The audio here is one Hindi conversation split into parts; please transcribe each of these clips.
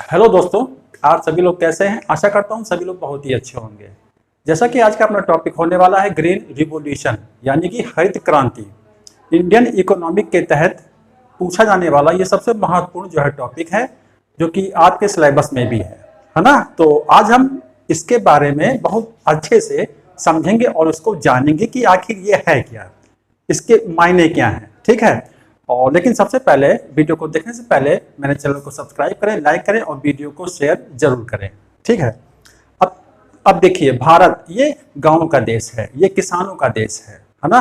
हेलो दोस्तों। आप सभी लोग कैसे हैं? आशा करता हूं सभी लोग बहुत ही अच्छे होंगे। जैसा कि आज का अपना टॉपिक होने वाला है ग्रीन रिवॉल्यूशन यानी कि हरित क्रांति। इंडियन इकोनॉमिक के तहत पूछा जाने वाला ये सबसे महत्वपूर्ण जो है टॉपिक है, जो कि आपके सिलेबस में भी है ना। तो आज हम इसके बारे में बहुत अच्छे से समझेंगे और उसको जानेंगे कि आखिर ये है क्या, इसके मायने क्या हैं। ठीक है। और लेकिन सबसे पहले वीडियो को देखने से पहले मेरे चैनल को सब्सक्राइब करें, लाइक करें और वीडियो को शेयर जरूर करें। ठीक है। अब अब देखिए, भारत ये गांवों का देश है, ये किसानों का देश है ना।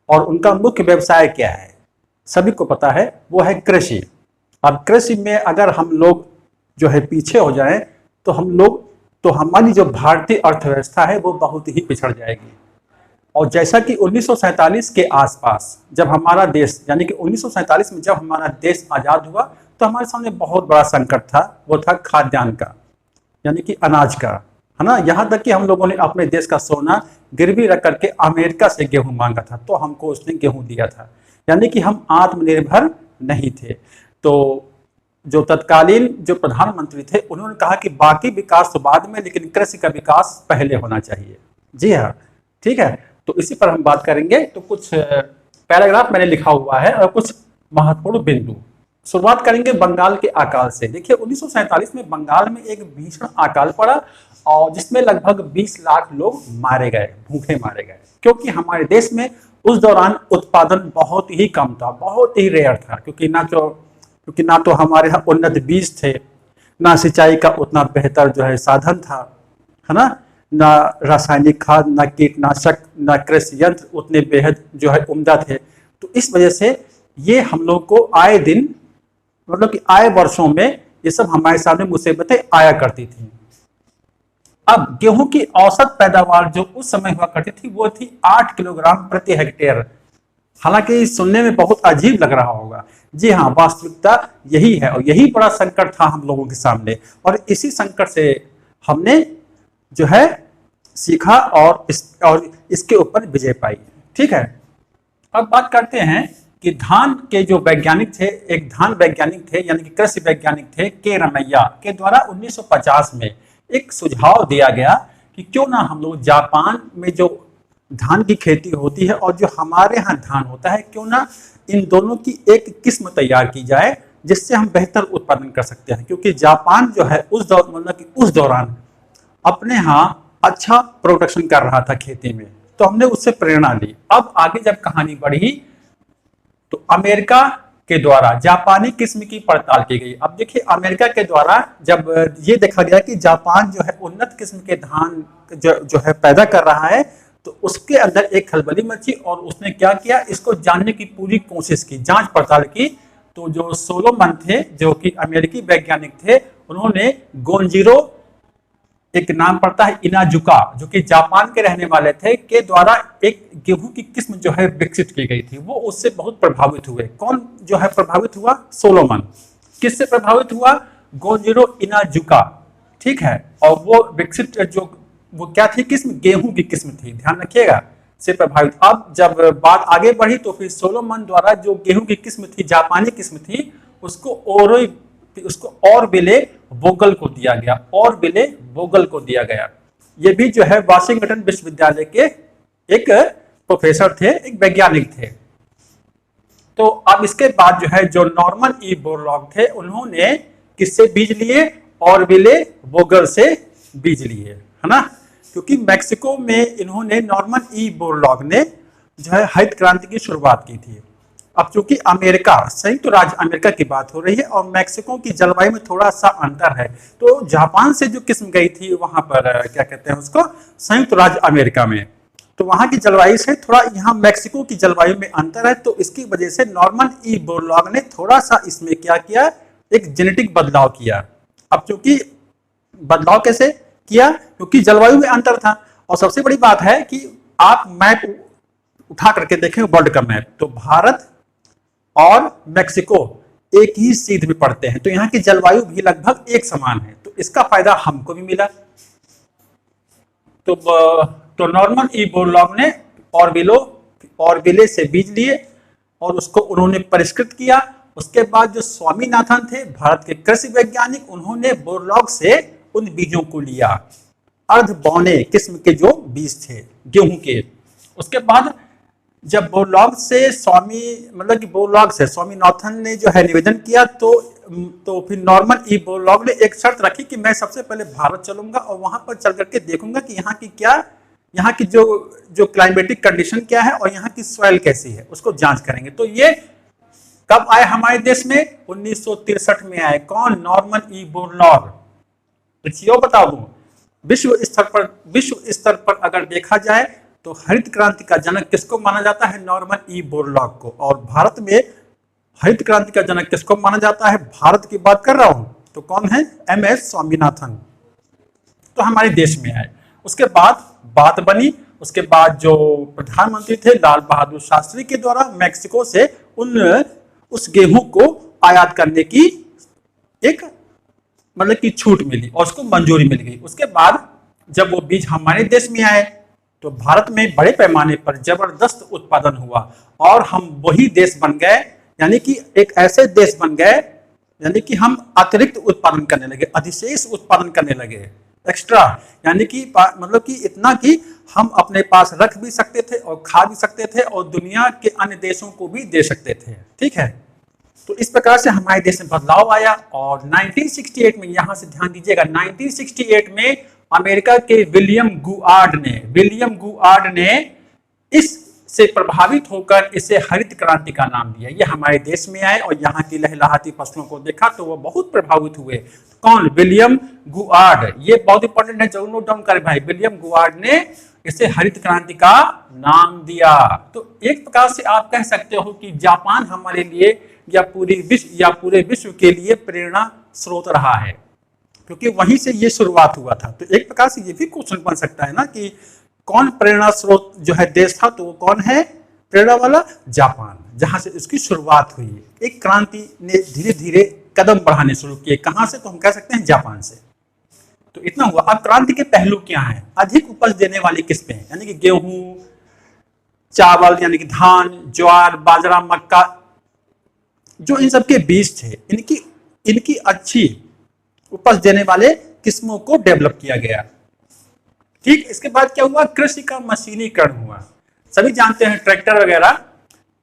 और उनका मुख्य व्यवसाय क्या है सभी को पता है, वो है कृषि। अब कृषि में अगर हम लोग जो है पीछे हो जाएं तो हमारी जो भारतीय अर्थव्यवस्था है वो बहुत ही पिछड़ जाएगी। और जैसा कि 1947 के आसपास जब हमारा देश यानी कि 1947 में जब हमारा देश आज़ाद हुआ तो हमारे सामने बहुत बड़ा संकट था, वो था खाद्यान्न का यानी कि अनाज का, है ना। यहाँ तक कि हम लोगों ने अपने देश का सोना गिरवी रख करके अमेरिका से गेहूं मांगा था, तो हमको उसने गेहूं दिया था, यानी कि हम आत्मनिर्भर नहीं थे। तो जो तत्कालीन जो प्रधानमंत्री थे उन्होंने कहा कि बाकी विकास तो बाद में, लेकिन कृषि का विकास पहले होना चाहिए। जी हाँ, ठीक है। तो इसी पर हम बात करेंगे। तो कुछ पैराग्राफ मैंने लिखा हुआ है और कुछ महत्वपूर्ण बिंदु। शुरुआत करेंगे बंगाल के अकाल से। देखिए 1947 में बंगाल में एक भीषण अकाल पड़ा और जिसमें लगभग 20 लाख लोग मारे गए, भूखे मारे गए, क्योंकि हमारे देश में उस दौरान उत्पादन बहुत ही कम था, बहुत ही रेयर था, क्योंकि ना तो हमारे यहाँ उन्नत बीज थे, ना सिंचाई का उतना बेहतर जो है साधन था, है ना, ना रासायनिक खाद, ना कीटनाशक, ना कृषि यंत्र उतने बेहद जो है उम्दा थे। तो इस वजह से ये हम लोग को आए दिन, मतलब कि आए वर्षों में ये सब हमारे सामने मुसीबतें आया करती थी। अब गेहूं की औसत पैदावार जो उस समय हुआ करती थी वो थी 8 किलोग्राम प्रति हेक्टेयर। हालांकि सुनने में बहुत अजीब लग रहा होगा, जी हाँ, वास्तविकता यही है और यही बड़ा संकट था हम लोगों के सामने। और इसी संकट से हमने जो है सीखा और इसके ऊपर विजय पाई। ठीक है। अब बात करते हैं कि धान के जो वैज्ञानिक थे, एक धान वैज्ञानिक थे यानी कि कृषि वैज्ञानिक थे के रमैया के द्वारा 1950 में एक सुझाव दिया गया कि क्यों ना हम लोग जापान में जो धान की खेती होती है और जो हमारे यहाँ धान होता है, क्यों ना इन दोनों की एक किस्म तैयार की जाए जिससे हम बेहतर उत्पादन कर सकते हैं। क्योंकि जापान जो है उस दौरान अपने यहाँ अच्छा प्रोडक्शन कर रहा था खेती में, तो हमने उससे प्रेरणा ली। अब आगे जब कहानी बढ़ी तो अमेरिका के द्वारा जापानी किस्म की पड़ताल की गई। अब देखिए अमेरिका के द्वारा जब ये देखा गया कि जापान जो है उन्नत किस्म के धान जो है पैदा कर रहा है, तो उसके अंदर एक खलबली मची और उसने क्या किया, इसको जानने की पूरी कोशिश की, जांच पड़ताल की। तो जो सोलोमन थे जो कि अमेरिकी वैज्ञानिक थे, उन्होंने गोंजिरो, एक नाम पड़ता है इनाजुका, जो कि जापान के रहने वाले थे, के द्वारा एक गेहूं की किस्म जो है विकसित की गई थी। वो उससे बहुत प्रभावित हुए। कौन जो है प्रभावित हुआ? सोलोमन। किससे प्रभावित हुआ? गोंजिरो इनाजुका। ठीक है। और वो विकसित जो वो क्या थी किस्म? गेहूं की किस्म थी, ध्यान रखिएगा, से प्रभावित। अब जब बात आगे बढ़ी तो फिर सोलोमन द्वारा जो गेहूं की किस्म थी, जापानी किस्म थी, उसको और बिले वोगल को दिया गया, और बिले वोगल को दिया गया। ये भी जो है वाशिंगटन विश्वविद्यालय के एक प्रोफेसर थे, एक वैज्ञानिक थे। तो अब इसके बाद जो है जो नॉर्मन ई बोरलॉग थे, उन्होंने किससे बीज लिए? और बिले वोगल से बीज लिए, है ना। क्योंकि मैक्सिको में इन्होंने, नॉर्मन ई बोरलॉग ने जो है हरित क्रांति की शुरुआत की थी। अब चूंकि अमेरिका, संयुक्त राज्य अमेरिका की बात हो रही है और मैक्सिको की जलवायु में थोड़ा सा अंतर है, तो जापान से जो किस्म गई थी वहां पर क्या कहते हैं उसको, संयुक्त राज्य अमेरिका में, तो वहां की जलवायु से थोड़ा यहाँ मैक्सिको की जलवायु में अंतर है। तो इसकी वजह से नॉर्मन ई बोरलॉग ने थोड़ा सा इसमें क्या किया, एक जेनेटिक बदलाव किया। अब चूंकि बदलाव कैसे किया? क्योंकि जलवायु में अंतर था। और सबसे बड़ी बात है कि आप मैप उठा करके देखें, वर्ल्ड का मैप, तो भारत और मैक्सिको एक ही सीध में पड़ते हैं, तो यहाँ की जलवायु भी लगभग एक समान है। तो इसका फायदा हमको भी मिला। तो नॉर्मन ई बोरलॉग ने ऑरबिले से बीज लिए और उसको उन्होंने परिष्कृत किया, उसके बाद जो स्वामीनाथन थे भारत के कृषि वैज्ञानिक, उन्होंने बोरलॉग से उन बीजों को लिया, अर्ध बौने किस्म के जो बीज थे गेहूं के। उसके बाद जब बोरलॉग से मतलब कि बोरलॉग से स्वामीनाथन ने जो है निवेदन किया, तो फिर नॉर्मन ई बोरलॉग ने एक शर्त रखी कि मैं सबसे पहले भारत चलूंगा और वहां पर चल करके देखूंगा कि यहाँ की जो क्लाइमेटिक कंडीशन क्या है और यहाँ की सॉइल कैसी है, उसको जांच करेंगे। तो ये कब आए हमारे देश में? 1963 में आए। कौन? Norman E Borlaug. तो बता दूं, विश्व स्तर पर अगर देखा जाए तो हरित क्रांति का जनक किसको माना जाता है? नॉर्मन ई बोरलॉग को। और भारत में हरित क्रांति का जनक किसको माना जाता है? भारत की बात कर रहा हूं तो कौन है? MS स्वामीनाथन। तो हमारे देश में आए। उसके बाद बात बनी, उसके बाद जो प्रधानमंत्री थे लाल बहादुर शास्त्री के द्वारा मैक्सिको से उस गेहूं को आयात करने की एक मतलब की छूट मिली और उसको मंजूरी मिल गई। उसके बाद जब वो बीज हमारे देश में आए तो भारत में बड़े पैमाने पर जबरदस्त उत्पादन हुआ और हम वही देश बन गए, यानी कि एक ऐसे देश बन गए यानी कि हम अतिरिक्त उत्पादन करने लगे, अधिशेष उत्पादन करने लगे, एक्स्ट्रा, यानी कि मतलब कि इतना कि हम अपने पास रख भी सकते थे और खा भी सकते थे और दुनिया के अन्य देशों को भी दे सकते थे। ठीक है, तो इस प्रकार से हमारे देश में बदलाव आया। और 1968 में, यहां से ध्यान दीजिएगा, 1968 में अमेरिका के विलियम गुआर्ड ने इससे प्रभावित होकर इसे हरित क्रांति का नाम दिया। ये हमारे देश में आए और यहाँ की लहलहाती फसलों को देखा तो वो बहुत प्रभावित हुए। कौन? विलियम गुआर्ड। ये बहुत इंपॉर्टेंट है, जरूर नोट डाउन करें भाई। विलियम गुआर्ड ने इसे हरित क्रांति का नाम दिया। तो एक प्रकार से आप कह सकते हो कि जापान हमारे लिए या पूरे विश्व के लिए प्रेरणा स्रोत रहा है, क्योंकि वहीं से ये शुरुआत हुआ था। तो एक प्रकार से ये भी क्वेश्चन बन सकता है ना कि कौन प्रेरणा स्रोत जो है देश था, तो वो कौन है प्रेरणा वाला? जापान, जहां से इसकी शुरुआत हुई। एक क्रांति ने धीरे धीरे कदम बढ़ाने शुरू किए। कहां से? तो हम कह सकते हैं जापान से। तो इतना हुआ। अब क्रांति के पहलू क्या हैं? अधिक उपज देने वाली किस्में, यानी कि गेहूं, चावल यानी कि धान, ज्वार, बाजरा, मक्का, जो इन सबके बीज थे, इनकी अच्छी उपज देने वाले किस्मों को डेवलप किया गया। ठीक, इसके बाद क्या हुआ? कृषि का मशीनीकरण हुआ। सभी जानते हैं ट्रैक्टर वगैरह,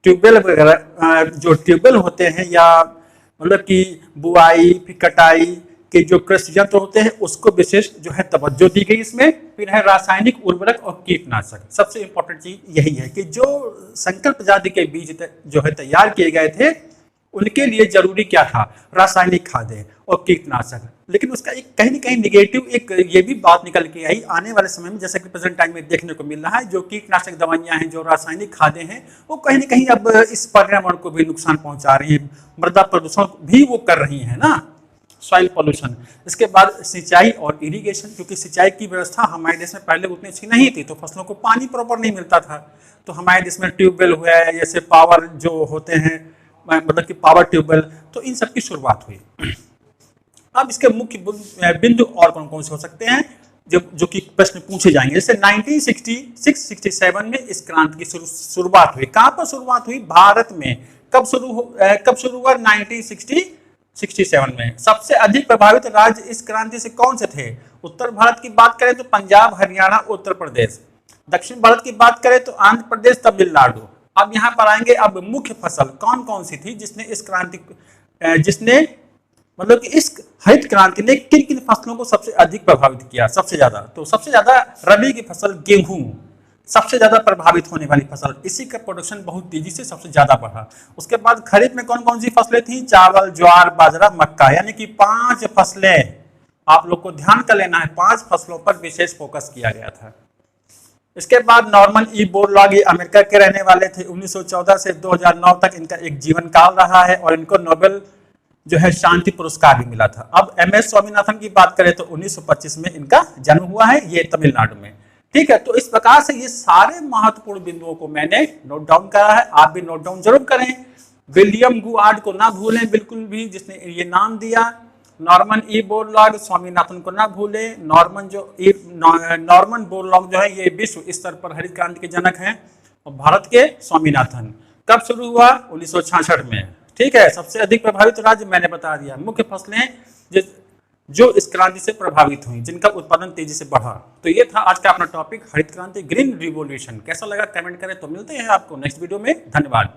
ट्यूबवेल वगैरह, जो ट्यूबवेल होते हैं या मतलब कि बुआई फिर कटाई के जो कृषि यंत्र होते हैं, उसको विशेष जो है तवज्जो दी गई इसमें। फिर है रासायनिक उर्वरक और कीटनाशक। सबसे इंपॉर्टेंट चीज यही है कि जो संकर प्रजाति के बीज जो है तैयार किए गए थे, उनके लिए जरूरी क्या था? रासायनिक खादें और कीटनाशक। लेकिन उसका एक कहीं ना कहीं निगेटिव एक ये भी बात निकल के आई आने वाले समय में, जैसे कि प्रेजेंट टाइम में देखने को मिल रहा है, जो कीटनाशक दवाइयां हैं, जो रासायनिक खादें हैं, वो कहीं ना कहीं अब इस पर्यावरण को भी नुकसान पहुंचा रही है, मृदा प्रदूषण भी वो कर रही है ना, सॉइल पॉल्यूशन। इसके बाद सिंचाई और इरिगेशन, क्योंकि सिंचाई की व्यवस्था हमारे देश में पहले उतनी अच्छी नहीं थी, तो फसलों को पानी प्रॉपर नहीं मिलता था। तो हमारे देश में ट्यूबवेल हुआ है, जैसे पावर जो होते हैं, मतलब कि पावर ट्यूबवेल, तो इन सब की शुरुआत हुई। अब इसके मुख्य बिंदु और कौन कौन से हो सकते हैं जो कि प्रश्न पूछे जाएंगे। जैसे 1966-67 में इस क्रांति की शुरुआत हुई। कहां पर शुरुआत हुई? भारत में। कब शुरू हुआ? 1967 में। सबसे अधिक प्रभावित राज्य इस क्रांति से कौन से थे? उत्तर भारत की बात करें तो पंजाब, हरियाणा, उत्तर प्रदेश। दक्षिण भारत की बात करें तो आंध्र प्रदेश, तमिलनाडु। अब यहाँ पर आएंगे। अब मुख्य फसल कौन कौन सी थी जिसने मतलब कि इस हरित क्रांति ने किन किन फसलों को सबसे अधिक प्रभावित किया? सबसे ज्यादा, तो सबसे ज्यादा रबी की फसल गेहूं, सबसे ज्यादा प्रभावित होने वाली फसल। इसी का प्रोडक्शन बहुत तेजी से सबसे ज्यादा बढ़ा। उसके बाद खरीफ में कौन कौन सी फसलें थी? चावल, ज्वार, बाजरा, मक्का, यानी कि 5 फसलें आप लोग को ध्यान कर लेना है। 5 फसलों पर विशेष फोकस किया गया था। इसके बाद नॉर्मन ई बोरलॉग, ये अमेरिका के रहने वाले थे। 1914 से 2009 तक इनका एक जीवन काल रहा है और इनको नोबेल जो है शांति पुरस्कार भी मिला था। अब MS स्वामीनाथन की बात करें तो 1925 में इनका जन्म हुआ है, ये तमिलनाडु में। ठीक है, तो इस प्रकार से ये सारे महत्वपूर्ण बिंदुओं को मैंने नोट डाउन करा है, आप भी नोट डाउन जरूर करें। विलियम गुआर्ड को ना भूलें बिल्कुल भी, जिसने ये नाम दिया। नॉर्मन ई बोरलॉग, स्वामीनाथन को ना भूलें। नॉर्मन बोरलॉग जो है ये विश्व स्तर पर हरित क्रांति के जनक हैं। और भारत के स्वामीनाथन। कब शुरू हुआ? 1966 में। ठीक है, सबसे अधिक प्रभावित राज्य मैंने बता दिया। मुख्य फसलें जो इस क्रांति से प्रभावित हुई, जिनका उत्पादन तेजी से बढ़ा। तो ये था आज का अपना टॉपिक, हरित क्रांति, ग्रीन रिवॉल्यूशन। कैसा लगा कमेंट करें। तो मिलते हैं आपको नेक्स्ट वीडियो में। धन्यवाद।